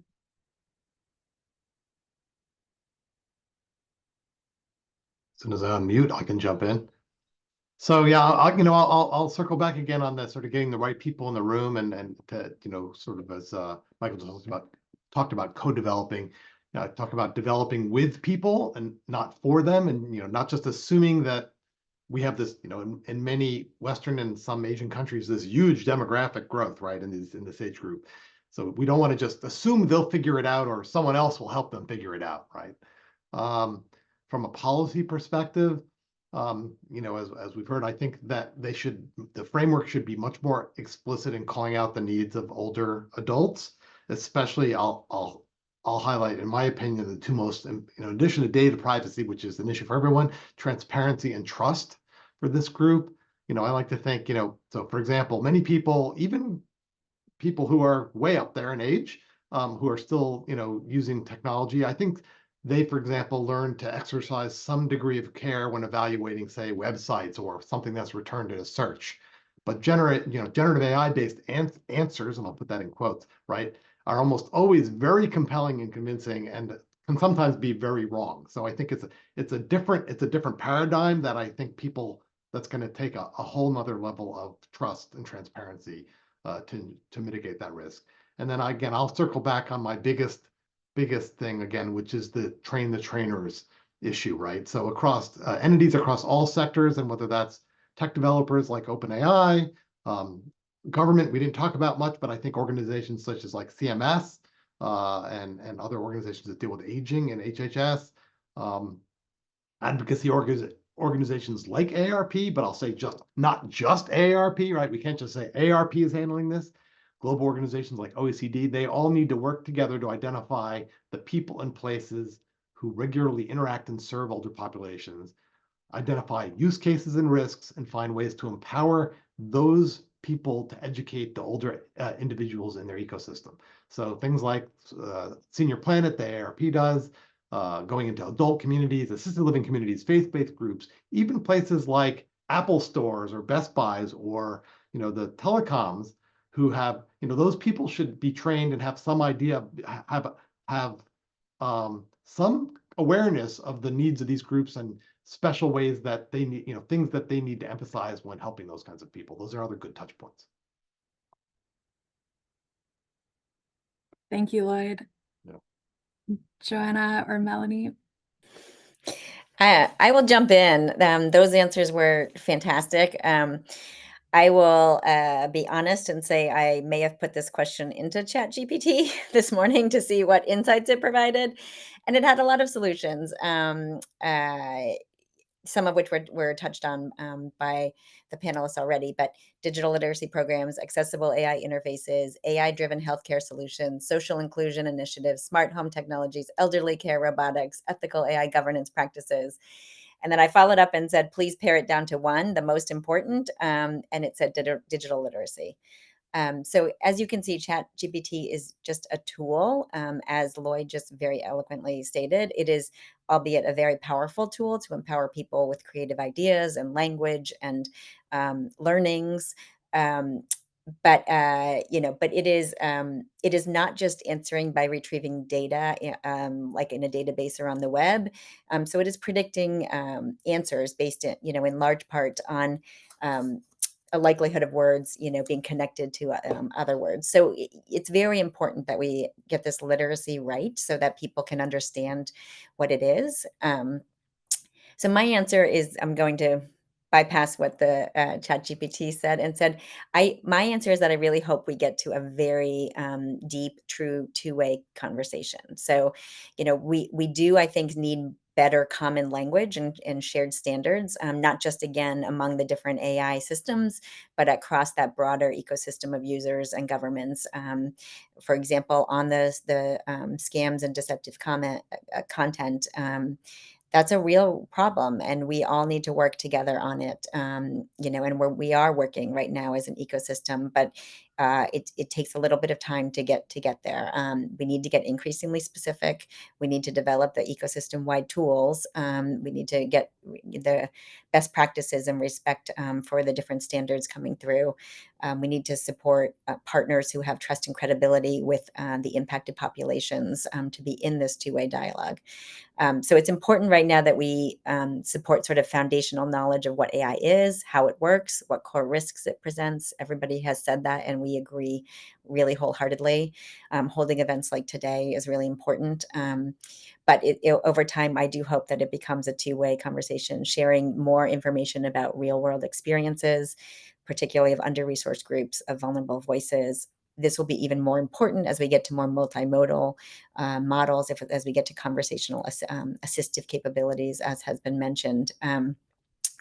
As soon as I unmute, I can jump in. So yeah, I'll circle back again on that, sort of getting the right people in the room, and to, sort of as Michael talked about co-developing, talk about developing with people and not for them, and not just assuming that we have this, in many Western and some Asian countries, this huge demographic growth, right, in this age group. So we don't want to just assume they'll figure it out or someone else will help them figure it out, right? From a policy perspective, as we've heard, I think that the framework should be much more explicit in calling out the needs of older adults, especially I'll highlight, in my opinion, the two most, in addition to data privacy, which is an issue for everyone, transparency and trust for this group. I like to think, so for example, many people, even people who are way up there in age, who are still, using technology, I think they, for example, learn to exercise some degree of care when evaluating, say, websites or something that's returned in a search. But generative AI-based answers, and I'll put that in quotes, right, are almost always very compelling and convincing, and can sometimes be very wrong. So I think it's a different paradigm that I think that's going to take a whole nother level of trust and transparency to mitigate that risk. And then again, I'll circle back on my biggest thing again, which is the train the trainers issue, right? So across entities across all sectors, and whether that's tech developers like OpenAI, government, we didn't talk about much, but I think organizations such as like CMS and other organizations that deal with aging and HHS, advocacy organizations like AARP, but I'll say not just AARP, right? We can't just say AARP is handling this. Global organizations like OECD, they all need to work together to identify the people and places who regularly interact and serve older populations, identify use cases and risks, and find ways to empower those people to educate the older individuals in their ecosystem. So things like Senior Planet, the AARP does, going into adult communities, assisted living communities, faith-based groups, even places like Apple stores or Best Buys or the telecoms, who have those people should be trained and have some idea, have some awareness of the needs of these groups and special ways that they need, things that they need to emphasize when helping those kinds of people. Those are other good touch points. Thank you, Lloyd. Yeah. Joanna or Melanie? I will jump in. Those answers were fantastic. I will be honest and say I may have put this question into ChatGPT this morning to see what insights it provided, and it had a lot of solutions. Some of which were touched on by the panelists already, but digital literacy programs, accessible AI interfaces, AI-driven healthcare solutions, social inclusion initiatives, smart home technologies, elderly care, robotics, ethical AI governance practices. And then I followed up and said, please pare it down to one, the most important, and it said digital literacy. So as you can see, ChatGPT is just a tool, as Lloyd just very eloquently stated. It is, albeit a very powerful tool to empower people with creative ideas and language and learnings. But it is not just answering by retrieving data like in a database or on the web. So it is predicting answers based in large part on a likelihood of words, being connected to other words. So it's very important that we get this literacy right so that people can understand what it is. So my answer is I'm going to bypass what the ChatGPT said and said, my answer is that I really hope we get to a very deep, true two-way conversation. So, we do, I think, need better common language and shared standards, not just again among the different AI systems, but across that broader ecosystem of users and governments. For example, on the scams and deceptive content. That's a real problem, and we all need to work together on it. And we are working right now as an ecosystem, but it takes a little bit of time to get there. We need to get increasingly specific. We need to develop the ecosystem-wide tools. We need to get the best practices and respect for the different standards coming through. We need to support partners who have trust and credibility with the impacted populations to be in this two-way dialogue. So it's important right now that we support sort of foundational knowledge of what AI is, how it works, what core risks it presents. Everybody has said that, and we agree really wholeheartedly. Holding events like today is really important. But over time, I do hope that it becomes a two-way conversation, sharing more information about real-world experiences, particularly of under-resourced groups, of vulnerable voices. This will be even more important as we get to more multimodal models, as we get to conversational assistive capabilities, as has been mentioned.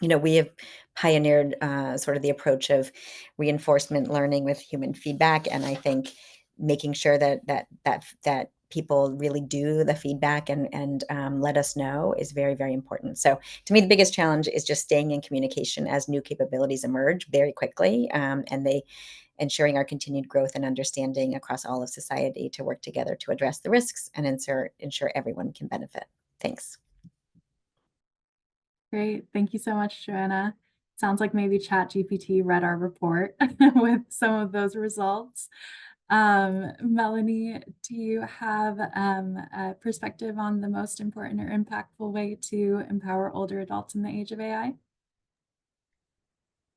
We have pioneered sort of the approach of reinforcement learning with human feedback, and I think making sure that people really do the feedback and let us know is very, very important. So to me, the biggest challenge is just staying in communication as new capabilities emerge very quickly, and ensuring our continued growth and understanding across all of society to work together to address the risks and ensure everyone can benefit. Thanks. Great. Thank you so much, Joanna. Sounds like maybe ChatGPT read our report with some of those results. Melanie, do you have a perspective on the most important or impactful way to empower older adults in the age of AI?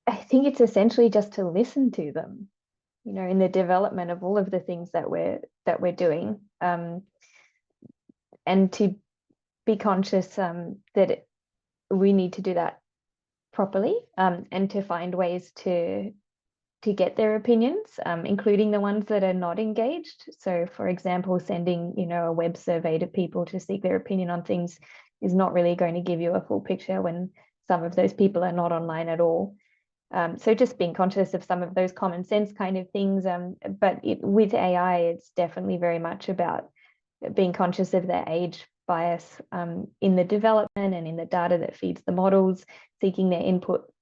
I think it's essentially just to listen to them, in the development of all of the things that we're doing, and to be conscious that we need to do that properly, and to find ways to get their opinions, including the ones that are not engaged. So, for example, sending a web survey to people to seek their opinion on things is not really going to give you a full picture when some of those people are not online at all. So just being conscious of some of those common sense kind of things. But with AI, it's definitely very much about being conscious of their age bias in the development and in the data that feeds the models, seeking their input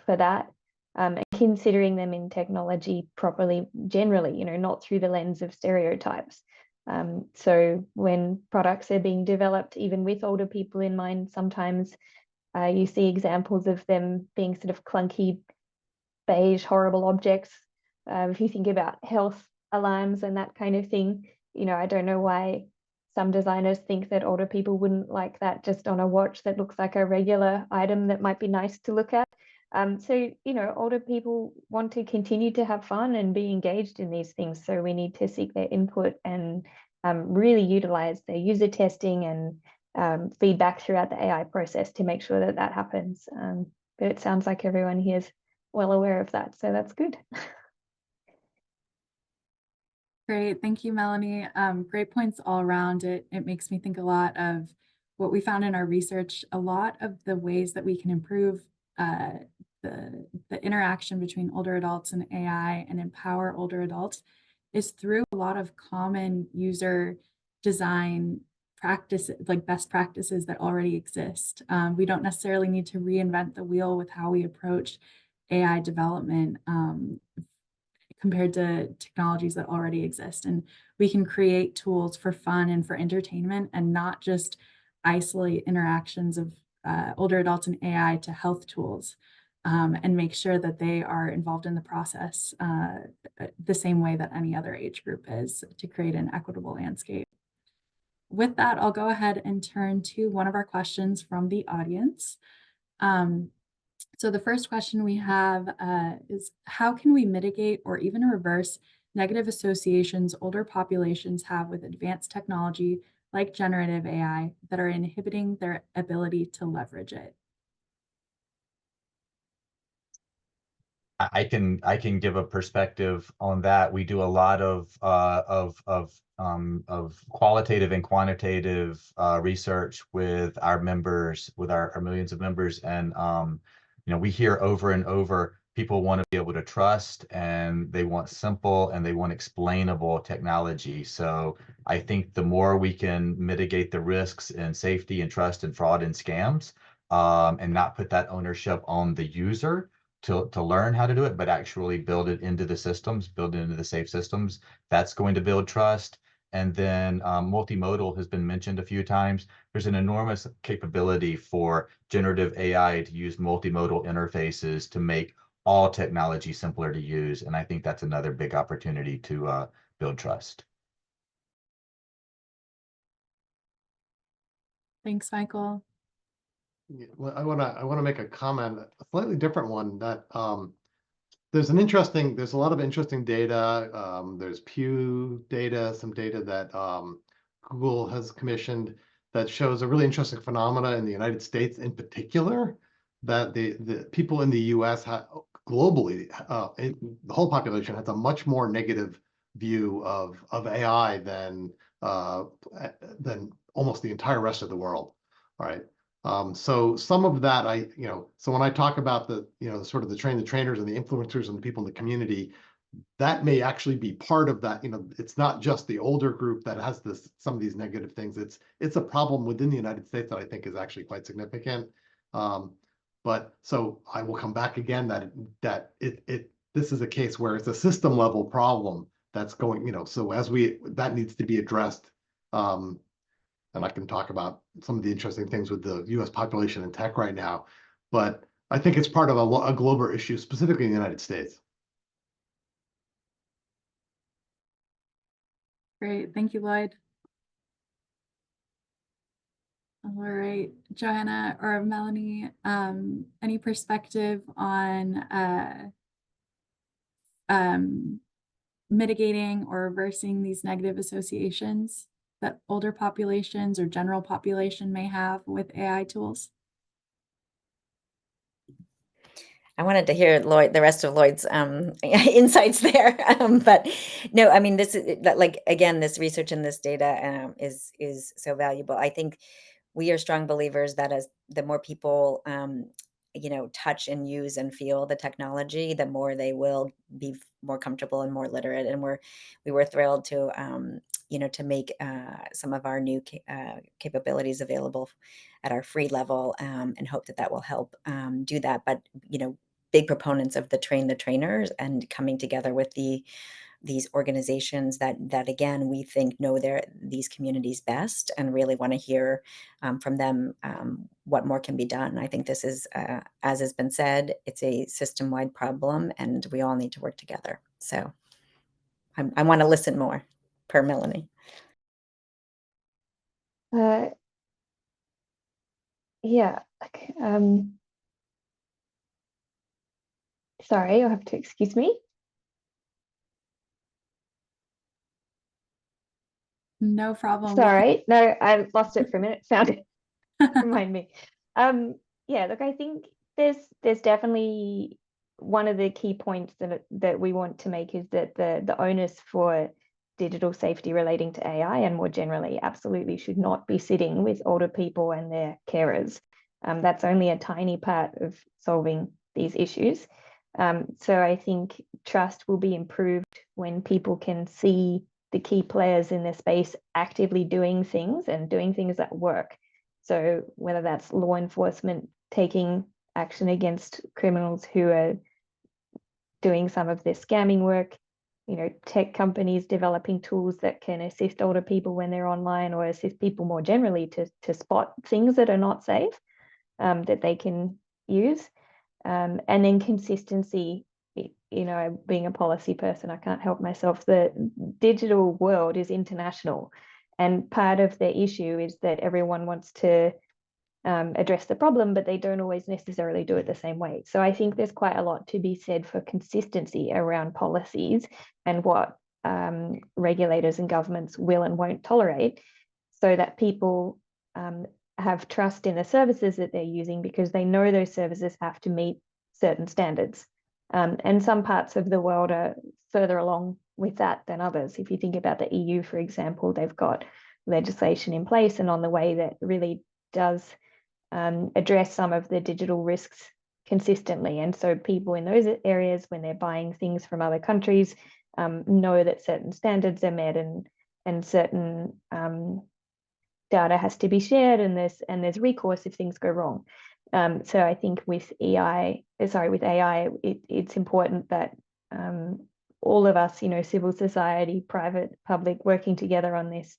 for that, and considering them in technology properly, generally, not through the lens of stereotypes. So when products are being developed, even with older people in mind, sometimes you see examples of them being sort of clunky, beige, horrible objects. If you think about health alarms and that kind of thing, I don't know why some designers think that older people wouldn't like that just on a watch that looks like a regular item that might be nice to look at. So, older people want to continue to have fun and be engaged in these things. So we need to seek their input and really utilize their user testing and feedback throughout the AI process to make sure that that happens. But it sounds like everyone here is well aware of that, so that's good. Great, thank you, Melanie. Great points all around. It makes me think a lot of what we found in our research. A lot of the ways that we can improve the interaction between older adults and AI and empower older adults is through a lot of common user design practices, like best practices that already exist. We don't necessarily need to reinvent the wheel with how we approach AI development compared to technologies that already exist. And we can create tools for fun and for entertainment and not just isolate interactions of older adults and AI to health tools, and make sure that they are involved in the process the same way that any other age group is, to create an equitable landscape. With that, I'll go ahead and turn to one of our questions from the audience. So the first question we have is, how can we mitigate or even reverse negative associations older populations have with advanced technology like generative AI that are inhibiting their ability to leverage it? I can give a perspective on that. We do a lot of qualitative and quantitative research with our members, with our millions of members, and we hear over and over, people want to be able to trust, and they want simple and they want explainable technology. So I think the more we can mitigate the risks in safety and trust and fraud and scams, and not put that ownership on the user, to learn how to do it, but actually build it into the systems, build it into the safe systems. That's going to build trust. And then multimodal has been mentioned a few times. There's an enormous capability for generative AI to use multimodal interfaces to make all technology simpler to use. And I think that's another big opportunity to build trust. Thanks, Michael. Yeah, well, I wanna make a comment, a slightly different one, that there's a lot of interesting data. There's Pew data, some data that Google has commissioned that shows a really interesting phenomena in the United States in particular, that the people in the US globally, the whole population has a much more negative view of AI than almost the entire rest of the world. All right. So some of that so when I talk about the, sort of the trainers and the influencers and the people in the community, that may actually be part of that. It's not just the older group that has some of these negative things. It's a problem within the United States that I think is actually quite significant. But so I will come back again that this is a case where it's a system level problem that's going, so that needs to be addressed. And I can talk about some of the interesting things with the US population and tech right now, but I think it's part of a global issue, specifically in the United States. Great. Thank you, Lloyd. All right, Joanna or Melanie, any perspective on mitigating or reversing these negative associations that older populations or general population may have with AI tools? I wanted to hear the rest of Lloyd's insights there, but no, I mean, this is like, again, this research and this data is so valuable. I think we are strong believers that as the more people touch and use and feel the technology, the more they will be more comfortable and more literate. And we were thrilled to to make some of our new capabilities available at our free level, and hope that will help do that. But big proponents of the train the trainers and coming together with these organizations that again we think know these communities best and really want to hear from them what more can be done. I think this is, as has been said, it's a system-wide problem and we all need to work together. So I want to listen more, per Melanie. Yeah. Sorry, you'll have to excuse me. No problem. Sorry, no, I lost it for a minute. Found it. Remind me. Yeah, look, I think there's definitely one of the key points that we want to make is that the onus for digital safety relating to AI and more generally absolutely should not be sitting with older people and their carers. That's only a tiny part of solving these issues. So I think trust will be improved when people can see the key players in their space actively doing things and doing things that work. So whether that's law enforcement taking action against criminals who are doing some of this scamming work, tech companies developing tools that can assist older people when they're online or assist people more generally to spot things that are not safe, that they can use. And then consistency, being a policy person, I can't help myself. The digital world is international. And part of the issue is that everyone wants to address the problem, but they don't always necessarily do it the same way. So I think there's quite a lot to be said for consistency around policies and what regulators and governments will and won't tolerate, so that people have trust in the services that they're using because they know those services have to meet certain standards. And some parts of the world are further along with that than others. If you think about the EU, for example, they've got legislation in place and on the way that really does address some of the digital risks consistently. And so people in those areas, when they're buying things from other countries, know that certain standards are met and certain data has to be shared, and there's recourse if things go wrong. So I think with AI, it's important that all of us, civil society, private, public, working together on this,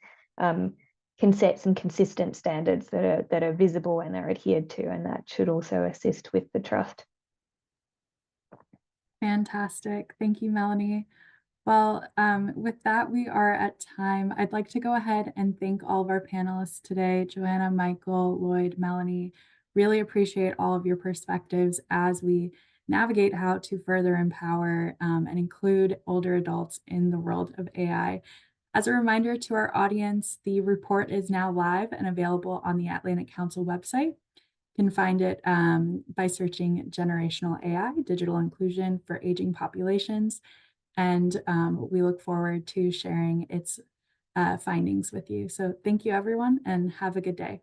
can set some consistent standards that are visible and are adhered to, and that should also assist with the trust. Fantastic. Thank you, Melanie. Well, with that, we are at time. I'd like to go ahead and thank all of our panelists today, Joanna, Michael, Lloyd, Melanie. Really appreciate all of your perspectives as we navigate how to further empower and include older adults in the world of AI. As a reminder to our audience, the report is now live and available on the Atlantic Council website. You can find it by searching Generational AI, Digital Inclusion for Aging Populations. And we look forward to sharing its findings with you. So thank you, everyone, and have a good day.